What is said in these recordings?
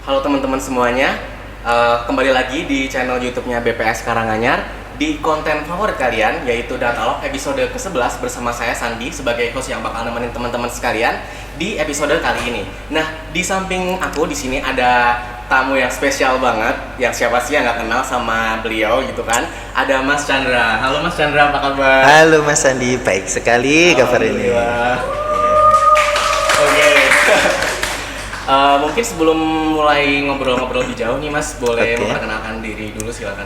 Halo teman-teman semuanya, kembali lagi di channel YouTube-nya BPS Karanganyar di konten favorit kalian, yaitu Datalog episode ke-11 bersama saya Sandi sebagai host yang bakal nemenin teman-teman sekalian di episode kali ini. Nah, di samping aku di sini ada tamu yang spesial banget, yang siapa sih yang nggak kenal sama beliau gitu kan? Ada Mas Chandra. Halo Mas Chandra, apa kabar? Halo Mas Sandi, baik sekali kabar ini. Oke. Mungkin sebelum mulai ngobrol-ngobrol lebih jauh nih Mas, boleh memperkenalkan diri dulu silakan.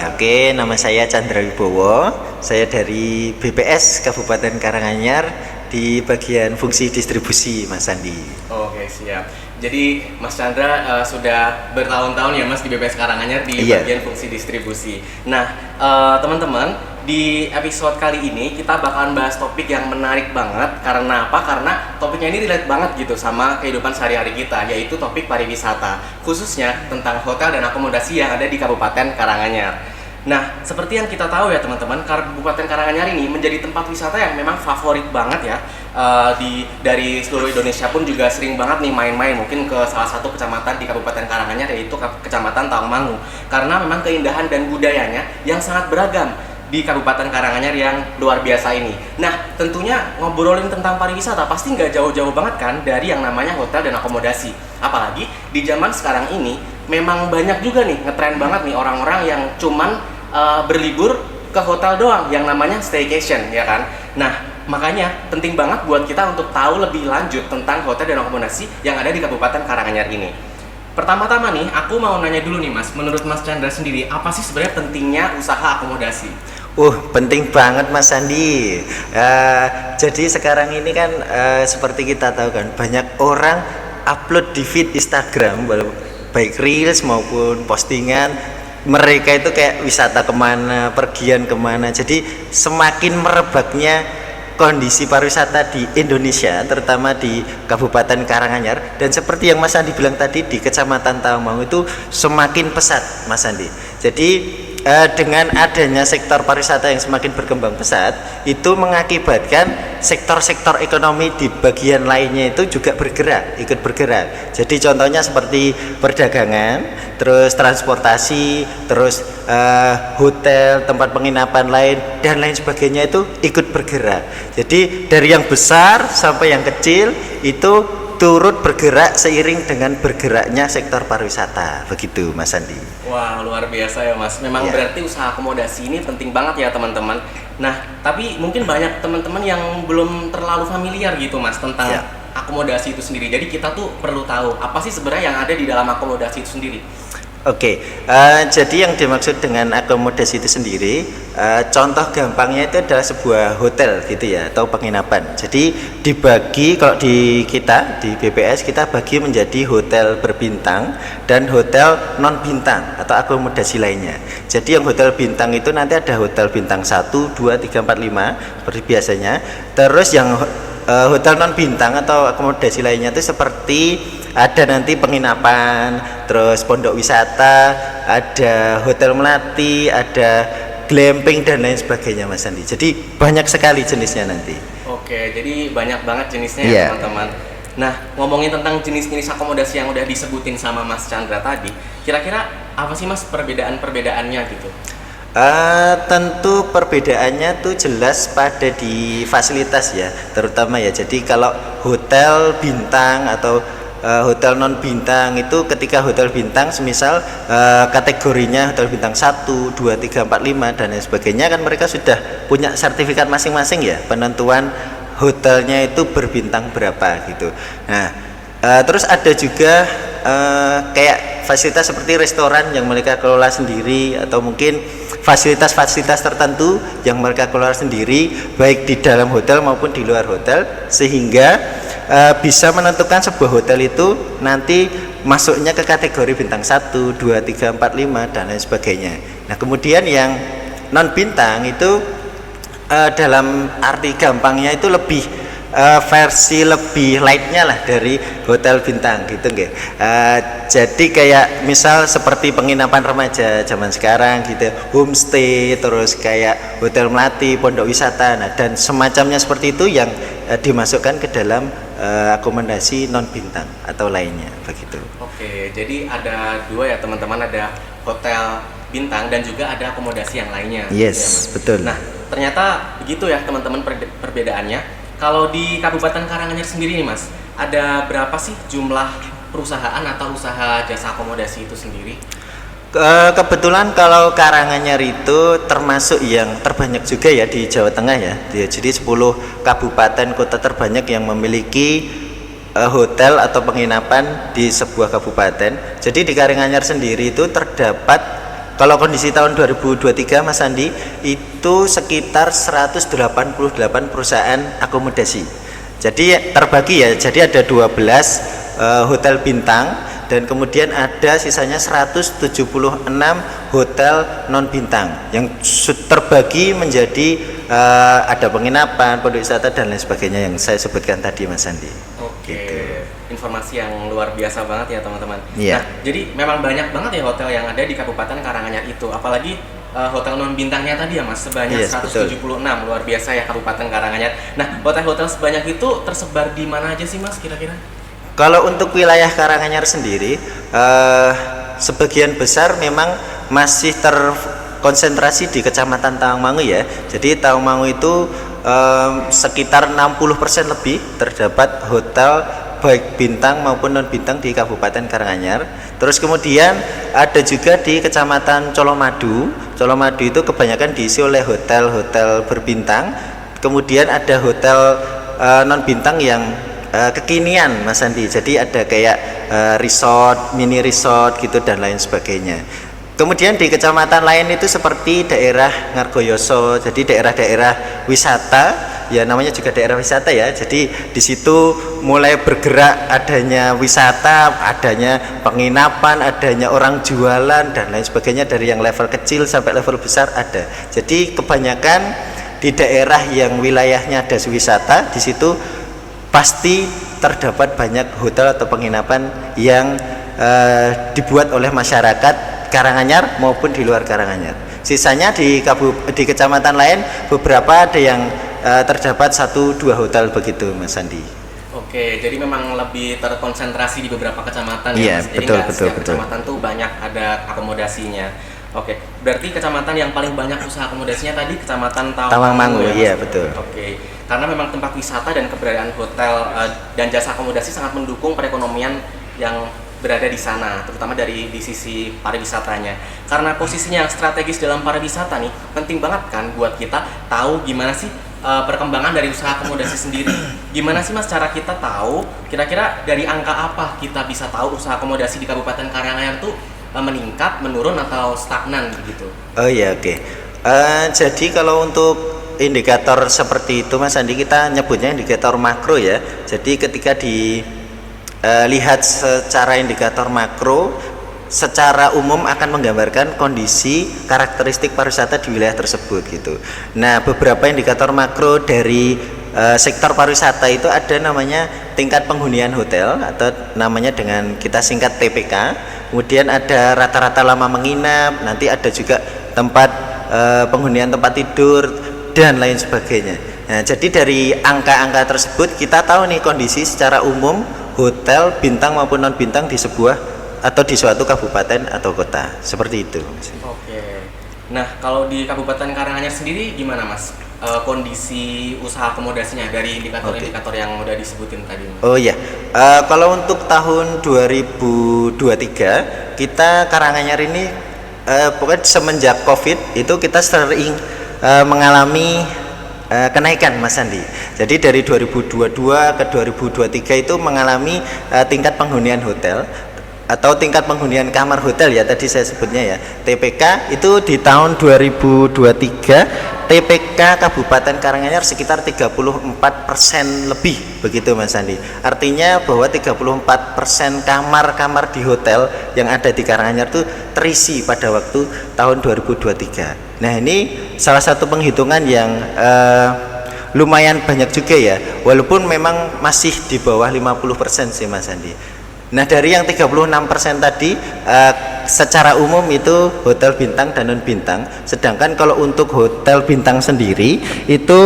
Oke, nama saya Chandra Wibowo. Saya dari BPS Kabupaten Karanganyar di bagian fungsi distribusi Mas Sandi. Oke, siap. Jadi Mas Chandra sudah bertahun-tahun ya Mas di BPS Karanganyar di bagian fungsi distribusi. Nah, teman-teman, di episode kali ini kita bakalan bahas topik yang menarik banget. Karena apa? Karena topiknya ini relate banget gitu sama kehidupan sehari-hari kita, yaitu topik pariwisata, khususnya tentang hotel dan akomodasi yang ada di Kabupaten Karanganyar. Nah, seperti yang kita tahu ya teman-teman, Kabupaten Karanganyar ini menjadi tempat wisata yang memang favorit banget ya. Dari seluruh Indonesia pun juga sering banget nih main-main mungkin ke salah satu kecamatan di Kabupaten Karanganyar, yaitu Kecamatan Tawangmangu. Karena memang keindahan dan budayanya yang sangat beragam di Kabupaten Karanganyar yang luar biasa ini. Nah, tentunya ngobrolin tentang pariwisata pasti nggak jauh-jauh banget kan dari yang namanya hotel dan akomodasi. Apalagi di zaman sekarang ini memang banyak juga nih ngetren banget nih orang-orang yang cuman berlibur ke hotel doang, yang namanya staycation ya kan. Nah, makanya penting banget buat kita untuk tahu lebih lanjut tentang hotel dan akomodasi yang ada di Kabupaten Karanganyar ini. Pertama-tama nih, aku mau nanya dulu nih Mas, menurut Mas Chandra sendiri, apa sih sebenarnya pentingnya usaha akomodasi? Penting banget Mas Sandi. Jadi sekarang ini kan seperti kita tahu kan, banyak orang upload di feed Instagram, baik reels maupun postingan. Mereka itu kayak wisata kemana, pergian kemana. Jadi semakin merebaknya kondisi pariwisata di Indonesia, terutama di Kabupaten Karanganyar, dan seperti yang Mas Andi bilang tadi di Kecamatan Tawangmangu itu semakin pesat Mas Andi. Jadi dengan adanya sektor pariwisata yang semakin berkembang pesat, itu mengakibatkan sektor-sektor ekonomi di bagian lainnya itu juga ikut bergerak. Jadi contohnya seperti perdagangan, terus transportasi, terus hotel, tempat penginapan lain dan lain sebagainya itu ikut bergerak. Jadi dari yang besar sampai yang kecil itu turut bergerak seiring dengan bergeraknya sektor pariwisata. Begitu Mas Andi. Wah, luar biasa ya Mas. Memang berarti usaha akomodasi ini penting banget ya teman-teman. Nah, tapi mungkin banyak teman-teman yang belum terlalu familiar gitu Mas tentang akomodasi itu sendiri. Jadi kita tuh perlu tahu apa sih sebenarnya yang ada di dalam akomodasi itu sendiri. Jadi yang dimaksud dengan akomodasi itu sendiri, contoh gampangnya itu adalah sebuah hotel gitu ya, atau penginapan. Jadi dibagi, kalau di kita di BPS kita bagi menjadi hotel berbintang dan hotel non bintang atau akomodasi lainnya. Jadi yang hotel bintang itu nanti ada hotel bintang 1, 2, 3, 4, 5 seperti biasanya. Terus yang hotel non bintang atau akomodasi lainnya itu seperti ada nanti penginapan, terus pondok wisata, ada hotel melati, ada glamping dan lain sebagainya Mas Andi. Jadi banyak sekali jenisnya nanti. Oke, jadi banyak banget jenisnya ya teman-teman. Nah, ngomongin tentang jenis-jenis akomodasi yang udah disebutin sama Mas Chandra tadi, kira-kira apa sih Mas perbedaan-perbedaannya gitu? Tentu perbedaannya tuh jelas pada di fasilitas ya, terutama ya. Jadi kalau hotel bintang atau hotel non bintang itu, ketika hotel bintang semisal kategorinya hotel bintang 1, 2, 3, 4, 5 dan lain sebagainya kan mereka sudah punya sertifikat masing-masing ya, penentuan hotelnya itu berbintang berapa gitu. Nah, terus ada juga kayak fasilitas seperti restoran yang mereka kelola sendiri, atau mungkin fasilitas-fasilitas tertentu yang mereka kelola sendiri baik di dalam hotel maupun di luar hotel, sehingga bisa menentukan sebuah hotel itu nanti masuknya ke kategori bintang 1, 2, 3, 4, 5 dan lain sebagainya. Nah, kemudian yang non bintang itu dalam arti gampangnya itu lebih versi lebih lightnya lah dari hotel bintang gitu nggih. Jadi kayak misal seperti penginapan remaja zaman sekarang gitu, homestay, terus kayak hotel melati, pondok wisata, nah dan semacamnya seperti itu yang dimasukkan ke dalam akomodasi non bintang atau lainnya begitu. Oke, jadi ada dua ya teman-teman, ada hotel bintang dan juga ada akomodasi yang lainnya. Yes, gitu ya, betul. Nah, ternyata begitu ya teman-teman perbedaannya. Kalau di Kabupaten Karanganyar sendiri nih Mas, ada berapa sih jumlah perusahaan atau usaha jasa akomodasi itu sendiri? Kebetulan kalau Karanganyar itu termasuk yang terbanyak juga ya di Jawa Tengah ya. Jadi 10 kabupaten kota terbanyak yang memiliki hotel atau penginapan di sebuah kabupaten. Jadi di Karanganyar sendiri itu terdapat, kalau kondisi tahun 2023 Mas Andi, itu sekitar 188 perusahaan akomodasi. Jadi terbagi ya, jadi ada 12 hotel bintang dan kemudian ada sisanya 176 hotel non bintang yang terbagi menjadi ada penginapan, pondok wisata dan lain sebagainya yang saya sebutkan tadi Mas Andi. Oke, gitu. Informasi yang luar biasa banget ya teman-teman. Iya. Nah, jadi memang banyak banget ya hotel yang ada di Kabupaten Karanganyar itu, apalagi hotel non bintangnya tadi ya Mas, sebanyak Yes, 176, betul. luar biasa ya Kabupaten Karanganyar. Nah, hotel-hotel sebanyak itu tersebar di mana aja sih Mas kira-kira? Kalau untuk wilayah Karanganyar sendiri, sebagian besar memang masih terkonsentrasi di Kecamatan Tawangmangu ya. Jadi Tawangmangu itu sekitar 60% lebih terdapat hotel baik bintang maupun non bintang di Kabupaten Karanganyar. Terus kemudian ada juga di Kecamatan Colomadu. Colomadu itu kebanyakan diisi oleh hotel-hotel berbintang. Kemudian ada hotel non bintang yang kekinian Mas Andi. Jadi ada kayak resort, mini resort gitu dan lain sebagainya. Kemudian di kecamatan lain itu seperti daerah Ngargoyoso, jadi daerah-daerah wisata, ya namanya juga daerah wisata ya. Jadi di situ mulai bergerak adanya wisata, adanya penginapan, adanya orang jualan dan lain sebagainya dari yang level kecil sampai level besar ada. Jadi kebanyakan di daerah yang wilayahnya ada wisata, di situ pasti terdapat banyak hotel atau penginapan yang dibuat oleh masyarakat Karanganyar maupun di luar Karanganyar. Sisanya di kecamatan lain beberapa ada yang terdapat 1-2 hotel begitu Mas Sandi. Oke, jadi memang lebih terkonsentrasi di beberapa kecamatan ya Mas. Jadi setiap kecamatan tuh banyak ada akomodasinya. Oke, berarti kecamatan yang paling banyak usaha akomodasinya tadi Kecamatan Tawangmangu ya, iya betul. Oke, karena memang tempat wisata dan keberadaan hotel dan jasa akomodasi sangat mendukung perekonomian yang berada di sana, terutama di sisi pariwisatanya. Karena posisinya strategis dalam pariwisata nih, penting banget kan buat kita tahu gimana sih perkembangan dari usaha akomodasi sendiri. Gimana sih Mas cara kita tahu kira-kira dari angka apa kita bisa tahu usaha akomodasi di Kabupaten Karanganyar tuh meningkat, menurun atau stagnan begitu? Oh iya, oke. Jadi kalau untuk indikator seperti itu Mas Andi, kita nyebutnya indikator makro ya. Jadi ketika lihat secara indikator makro, secara umum akan menggambarkan kondisi karakteristik pariwisata di wilayah tersebut gitu. Nah, beberapa indikator makro dari sektor pariwisata itu ada namanya tingkat penghunian hotel atau namanya dengan kita singkat TPK. Kemudian ada rata-rata lama menginap, nanti ada juga tempat penghunian tempat tidur dan lain sebagainya. Nah, jadi dari angka-angka tersebut kita tahu nih kondisi secara umum hotel bintang maupun non bintang di sebuah atau di suatu kabupaten atau kota, seperti itu. Oke. Nah, kalau di Kabupaten Karanganyar sendiri gimana Mas? Kondisi usaha akomodasinya dari indikator-indikator yang udah disebutin tadi Mas. Oh iya, kalau untuk tahun 2023 kita Karanganyar ini pokoknya semenjak COVID itu kita sering mengalami kenaikan Mas Andi. Jadi dari 2022 ke 2023 itu mengalami tingkat penghunian hotel atau tingkat penghunian kamar hotel ya tadi saya sebutnya ya TPK itu di tahun 2023 TPK Kabupaten Karanganyar sekitar 34% lebih begitu Mas Andi. Artinya bahwa 34% kamar-kamar di hotel yang ada di Karanganyar itu terisi pada waktu tahun 2023. Nah, ini salah satu penghitungan yang lumayan banyak juga ya, walaupun memang masih di bawah 50% sih Mas Andi. Nah dari yang 36% tadi secara umum itu hotel bintang dan non bintang, sedangkan kalau untuk hotel bintang sendiri itu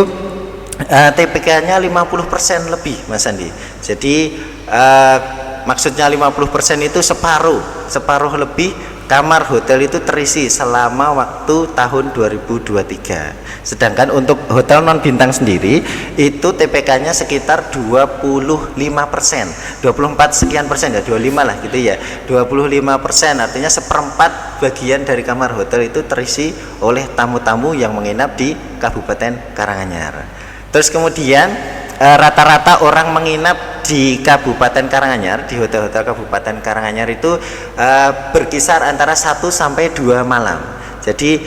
TPK-nya 50% lebih Mas Andi. Jadi maksudnya 50% itu separuh lebih kamar hotel itu terisi selama waktu tahun 2023. Sedangkan untuk hotel non bintang sendiri itu TPK-nya sekitar 25%, 24 sekian persen ya, 25 lah gitu ya, 25%, artinya seperempat bagian dari kamar hotel itu terisi oleh tamu-tamu yang menginap di Kabupaten Karanganyar. Terus kemudian rata-rata orang menginap di Kabupaten Karanganyar, di hotel-hotel Kabupaten Karanganyar itu berkisar antara 1 sampai 2 malam. Jadi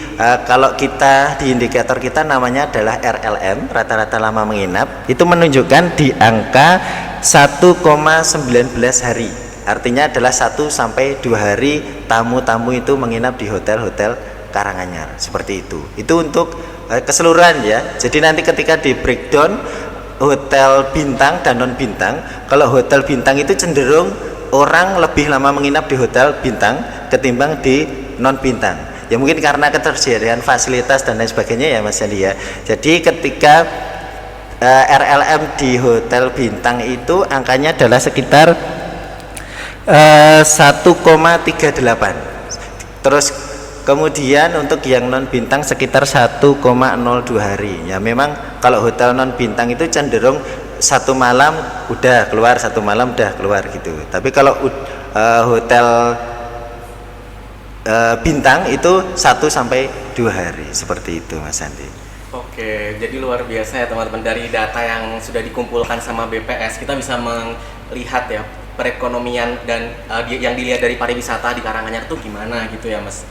kalau kita di indikator kita namanya adalah RLM, rata-rata lama menginap, itu menunjukkan di angka 1,19 hari. Artinya adalah 1 sampai 2 hari tamu-tamu itu menginap di hotel-hotel Karanganyar, seperti itu. Itu untuk keseluruhan ya. Jadi nanti ketika di breakdown hotel bintang dan non bintang, kalau hotel bintang itu cenderung orang lebih lama menginap di hotel bintang ketimbang di non bintang ya, mungkin karena ketersediaan fasilitas dan lain sebagainya ya Mas Andi ya. Jadi ketika RLM di hotel bintang itu angkanya adalah sekitar 1,38. Terus kemudian untuk yang non bintang sekitar 1,02 hari. Ya memang kalau hotel non bintang itu cenderung 1 malam udah keluar, 1 malam udah keluar gitu. Tapi kalau hotel bintang itu 1 sampai 2 hari, seperti itu Mas Andi. Oke, jadi luar biasa ya teman-teman, dari data yang sudah dikumpulkan sama BPS kita bisa melihat ya perekonomian dan yang dilihat dari pariwisata di Karanganyar tuh gimana gitu ya Mas.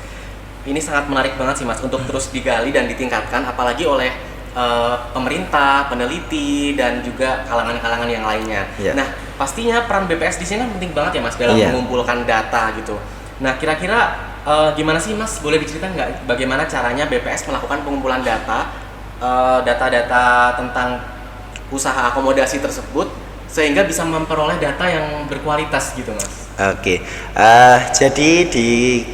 Ini sangat menarik banget sih Mas untuk terus digali dan ditingkatkan, apalagi oleh pemerintah, peneliti dan juga kalangan-kalangan yang lainnya. Yeah. Nah, pastinya peran BPS di sini penting banget ya Mas dalam mengumpulkan data gitu. Nah, kira-kira gimana sih Mas? Boleh diceritakan nggak bagaimana caranya BPS melakukan pengumpulan data-data tentang usaha akomodasi tersebut sehingga bisa memperoleh data yang berkualitas gitu Mas? Oke, jadi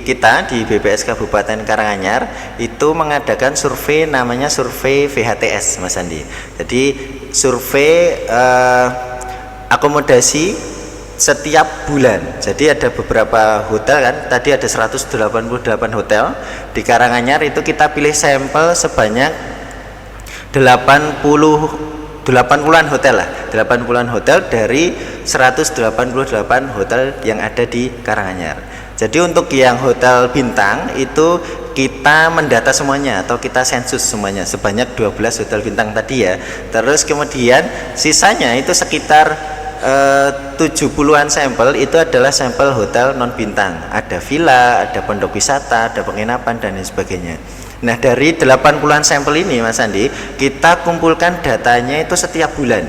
kita di BPS Kabupaten Karanganyar itu mengadakan survei namanya survei VHTS Mas Andi. Jadi survei akomodasi setiap bulan. Jadi ada beberapa hotel kan, tadi ada 188 hotel di Karanganyar, itu kita pilih sampel sebanyak 80-an hotel lah, 80-an hotel dari 188 hotel yang ada di Karanganyar. Jadi untuk yang hotel bintang itu kita mendata semuanya atau kita sensus semuanya sebanyak 12 hotel bintang tadi ya. Terus kemudian sisanya itu sekitar 70-an sampel itu adalah sampel hotel non bintang. Ada villa, ada pondok wisata, ada penginapan dan lain sebagainya. Nah dari 80-an sampel ini Mas Andi, kita kumpulkan datanya itu setiap bulan.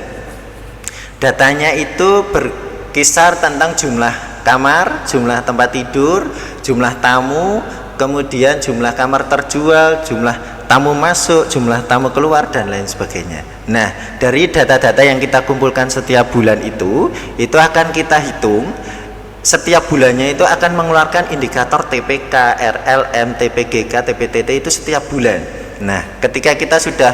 Datanya itu berkisar tentang jumlah kamar, jumlah tempat tidur, jumlah tamu, kemudian jumlah kamar terjual, jumlah tamu masuk, jumlah tamu keluar dan lain sebagainya. Nah dari data-data yang kita kumpulkan setiap bulan itu akan kita hitung. Setiap bulannya itu akan mengeluarkan indikator TPK, RLM, TPGK, TPTT itu setiap bulan. Nah, ketika kita sudah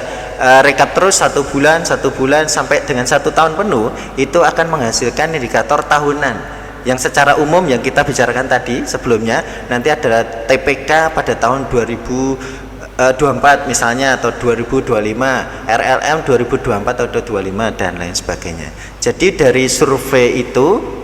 rekap terus satu bulan sampai dengan 1 tahun penuh, itu akan menghasilkan indikator tahunan. Yang secara umum yang kita bicarakan tadi sebelumnya nanti adalah TPK pada tahun 2024 misalnya atau 2025, RLM 2024 atau 2025 dan lain sebagainya. Jadi dari survei itu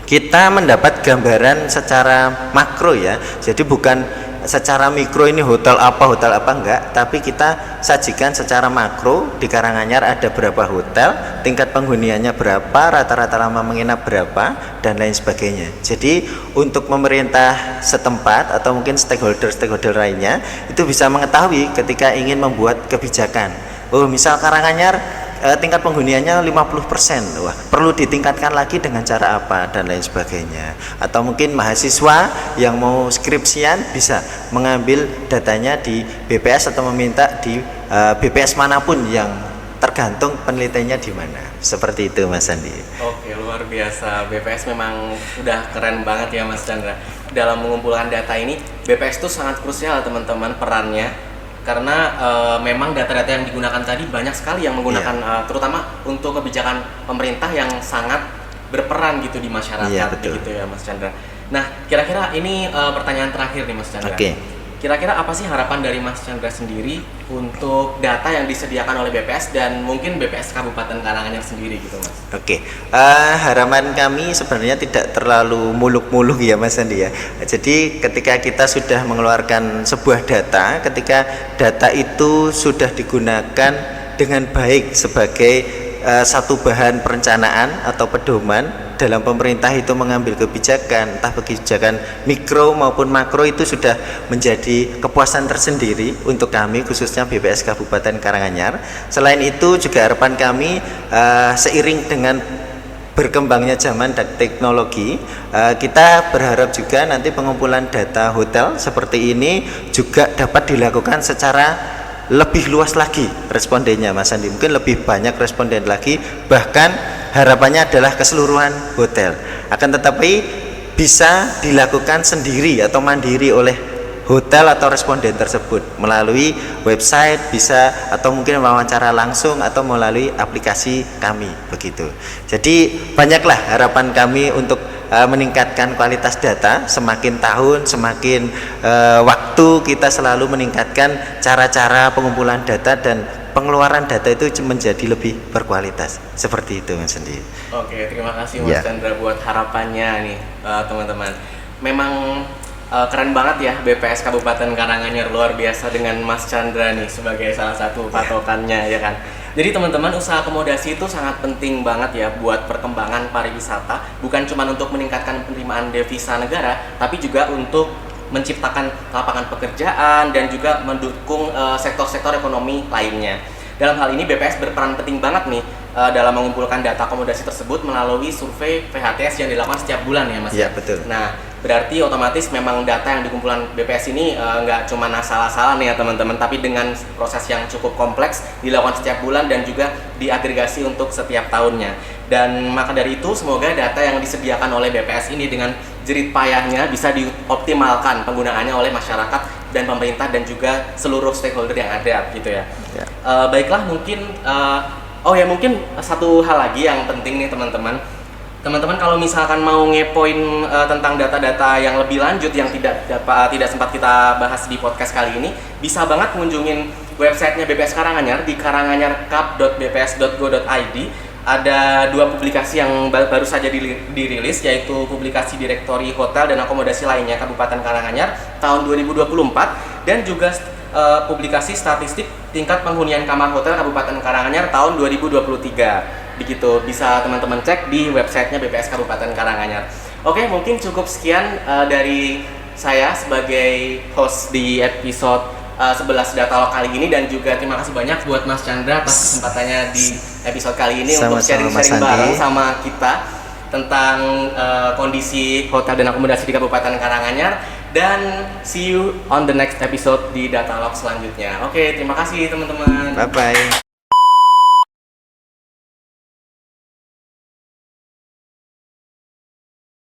kita mendapat gambaran secara makro ya, jadi bukan secara mikro ini hotel apa enggak, tapi kita sajikan secara makro. Di Karanganyar ada berapa hotel, tingkat penghuniannya berapa, rata-rata lama menginap berapa dan lain sebagainya. Jadi untuk pemerintah setempat atau mungkin stakeholder lainnya itu bisa mengetahui ketika ingin membuat kebijakan. Oh misal Karanganyar tingkat penghuniannya 50%, wah perlu ditingkatkan lagi dengan cara apa dan lain sebagainya. Atau mungkin mahasiswa yang mau skripsian bisa mengambil datanya di BPS atau meminta di BPS manapun yang tergantung penelitiannya di mana. Seperti itu Mas Andi. Oke, luar biasa. BPS memang udah keren banget ya Mas Chandra. Dalam mengumpulkan data ini, BPS itu sangat krusial teman-teman perannya. Karena memang data-data yang digunakan tadi banyak sekali yang menggunakan terutama untuk kebijakan pemerintah yang sangat berperan gitu di masyarakat gitu ya Mas Chandra. Nah, kira-kira ini pertanyaan terakhir nih Mas Chandra. Kira-kira apa sih harapan dari Mas Chandra sendiri untuk data yang disediakan oleh BPS dan mungkin BPS Kabupaten Karanganyar sendiri gitu Mas? Harapan kami sebenarnya tidak terlalu muluk-muluk ya Mas Andi ya. Jadi ketika kita sudah mengeluarkan sebuah data, ketika data itu sudah digunakan dengan baik sebagai satu bahan perencanaan atau pedoman dalam pemerintah itu mengambil kebijakan, entah kebijakan mikro maupun makro, itu sudah menjadi kepuasan tersendiri untuk kami khususnya BPS Kabupaten Karanganyar. Selain itu juga harapan kami seiring dengan berkembangnya zaman dan teknologi, kita berharap juga nanti pengumpulan data hotel seperti ini juga dapat dilakukan secara lebih luas lagi respondennya Mas Andi, mungkin lebih banyak responden lagi, bahkan harapannya adalah keseluruhan hotel. Akan tetapi bisa dilakukan sendiri atau mandiri oleh hotel atau responden tersebut melalui website bisa, atau mungkin wawancara langsung atau melalui aplikasi kami begitu. Jadi banyaklah harapan kami untuk meningkatkan kualitas data. Semakin tahun semakin waktu kita selalu meningkatkan cara-cara pengumpulan data dan pengeluaran data itu menjadi lebih berkualitas. Seperti itu Mas Andi. Oke, terima kasih Mas Chandra buat harapannya nih teman-teman. Memang keren banget ya BPS Kabupaten Karanganyar, luar biasa dengan Mas Chandra nih sebagai salah satu patokannya ya kan. Jadi teman-teman, usaha akomodasi itu sangat penting banget ya buat perkembangan pariwisata, bukan cuma untuk meningkatkan penerimaan devisa negara, tapi juga untuk menciptakan lapangan pekerjaan dan juga mendukung sektor-sektor ekonomi lainnya. Dalam hal ini BPS berperan penting banget nih dalam mengumpulkan data akomodasi tersebut melalui survei PHTS yang dilakukan setiap bulan ya Mas. Iya, betul. Nah, berarti otomatis memang data yang dikumpulkan BPS ini nggak cuma asal-asalan ya teman-teman, tapi dengan proses yang cukup kompleks, dilakukan setiap bulan dan juga diagregasi untuk setiap tahunnya. Dan maka dari itu semoga data yang disediakan oleh BPS ini dengan jerit payahnya bisa dioptimalkan penggunaannya oleh masyarakat dan pemerintah dan juga seluruh stakeholder yang ada gitu ya. Baiklah, mungkin mungkin satu hal lagi yang penting nih teman-teman. Teman-teman kalau misalkan mau ngepoin tentang data-data yang lebih lanjut yang tidak sempat kita bahas di podcast kali ini, bisa banget mengunjungin websitenya BPS Karanganyar di karanganyarcup.bps.go.id. Ada 2 publikasi yang baru saja dirilis, yaitu publikasi Direktori Hotel dan Akomodasi Lainnya Kabupaten Karanganyar tahun 2024 dan juga publikasi Statistik Tingkat Penghunian Kamar Hotel Kabupaten Karanganyar tahun 2023. Begitu, bisa teman-teman cek di websitenya BPS Kabupaten Karanganyar. Oke, mungkin cukup sekian dari saya sebagai host di episode 11 Datalog kali ini, dan juga terima kasih banyak buat Mas Chandra atas kesempatannya di episode kali ini untuk sharing-sharing bareng sama kita tentang kondisi hotel dan akomodasi di Kabupaten Karanganyar. Dan see you on the next episode di Datalog selanjutnya. Oke, terima kasih teman-teman. Bye-bye.